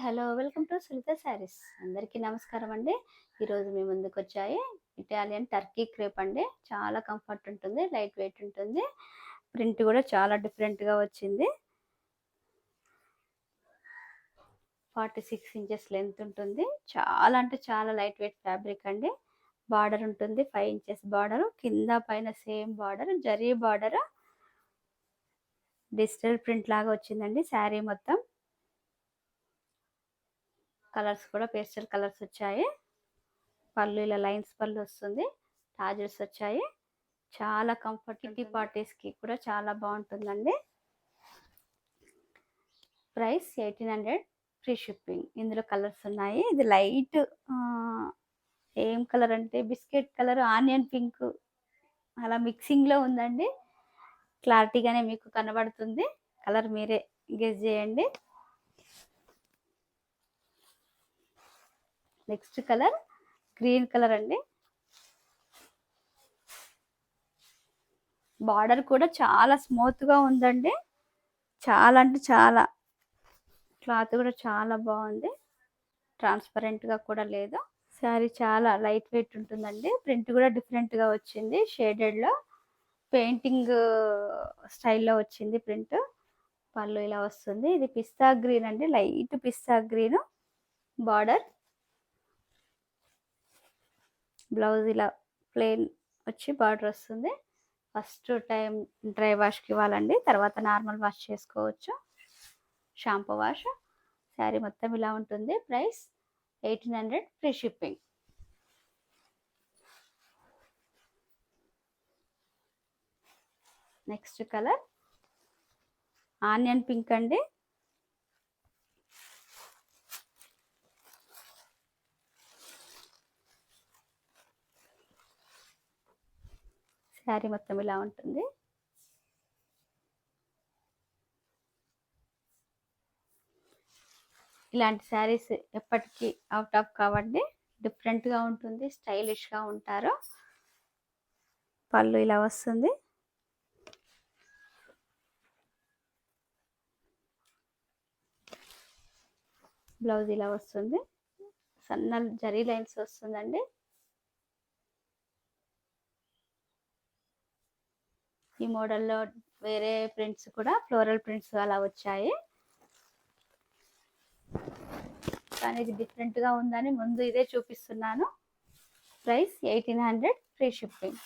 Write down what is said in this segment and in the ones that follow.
Hello. Welcome to Sunitha sarees. అందరికీ నమస్కారం అండి. ఈరోజు మీ ముందుకొచ్చాయి ఇటాలియన్ టర్కీ క్రేప్ అండి. చాలా కంఫర్ట్ ఉంటుంది, లైట్ వెయిట్ ఉంటుంది. ప్రింట్ కూడా చాలా డిఫరెంట్‌గా వచ్చింది. 46 ఇంచెస్ లెంత్ ఉంటుంది. చాలా అంటే చాలా లైట్ వెయిట్ ఫ్యాబ్రిక్ అండి. బార్డర్ ఉంటుంది 5 ఇంచెస్ బార్డర్. కింద పైన same border, zari border. Digital print లాగా వచ్చిందండి శారీ మొత్తం. కలర్స్ కూడా పేస్టల్ కలర్స్ వచ్చాయి. పళ్ళు ఇలా లైన్స్ పళ్ళు వస్తుంది. టాజర్స్ వచ్చాయి. చాలా కంఫర్ట్, కిటీ పార్టీస్కి కూడా చాలా బాగుంటుందండి. Price 1800, free shipping. ఇందులో కలర్స్ ఉన్నాయి. ఇది లైట్ ఏం కలర్ అంటే బిస్కెట్ కలర్, ఆనియన్ పింక్ అలా మిక్సింగ్లో ఉందండి. క్లారిటీగానే మీకు కనబడుతుంది. కలర్ మీరే గెస్ చేయండి. నెక్స్ట్ కలర్ గ్రీన్ కలర్ అండి. బార్డర్ కూడా చాలా స్మూత్గా ఉందండి. చాలా అంటే చాలా, క్లాత్ కూడా చాలా బాగుంది. ట్రాన్స్పరెంట్గా కూడా లేదు. శారీ చాలా లైట్ వెయిట్ ఉంటుందండి. ప్రింట్ కూడా డిఫరెంట్గా వచ్చింది. షేడెడ్లో పెయింటింగ్ స్టైల్లో వచ్చింది ప్రింట్. పళ్ళు ఇలా వస్తుంది. ఇది పిస్తా గ్రీన్ అండి, లైట్ పిస్తా గ్రీన్. బార్డర్, బ్లౌజ్ ఇలా ప్లెయిన్ వచ్చి బార్డర్ వస్తుంది. ఫస్ట్ టైం డ్రై వాష్కి ఇవ్వాలండి, తర్వాత నార్మల్ వాష్ చేసుకోవచ్చు, షాంపూ వాష్. శారీ మొత్తం ఇలా ఉంటుంది. Price 1800, free shipping. Next colour onion pink అండి. శారీ మొత్తం ఇలా ఉంటుంది. ఇలాంటి శారీస్ ఎప్పటికీ అవుట్ ఆఫ్ కావండి. డిఫరెంట్గా ఉంటుంది, స్టైలిష్గా ఉంటారు. పళ్ళు ఇలా వస్తుంది. బ్లౌజ్ ఇలా వస్తుంది. సన్న జరీ లైన్స్ వస్తుందండి. ఈ మోడల్లో వేరే ప్రింట్స్ కూడా, ఫ్లోరల్ ప్రింట్స్ అలా వచ్చాయి. కానీ ఇది డిఫరెంట్గా ఉందని ముందు ఇదే చూపిస్తున్నాను. Price 1800, free shipping.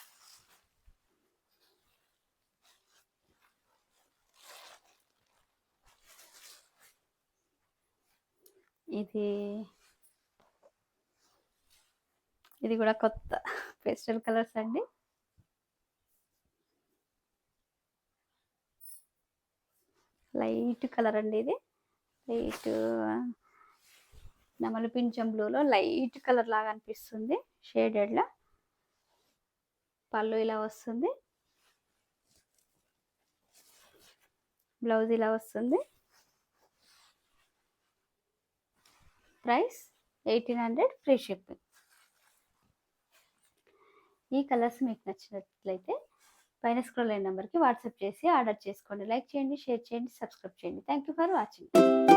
ఇది కూడా కొత్త పేస్టల్ కలర్స్ అండి. లైట్ కలర్ అండి. ఇది లైట్ నెమలి పింఛం బ్లూలో లైట్ కలర్ లాగా అనిపిస్తుంది, షేడెడ్లా. పళ్ళు ఇలా వస్తుంది. బ్లౌజ్ ఇలా వస్తుంది. Price 1800, free shipping. ఈ కలర్స్ మీకు నచ్చినట్లయితే పైన స్క్రోల్ అయిన నెంబర్కి వాట్సాప్ చేసి ఆర్డర్ చేసుకోండి. లైక్ చేయండి, షేర్ చేయండి, సబ్స్క్రైబ్ చేయండి. Thank you for watching.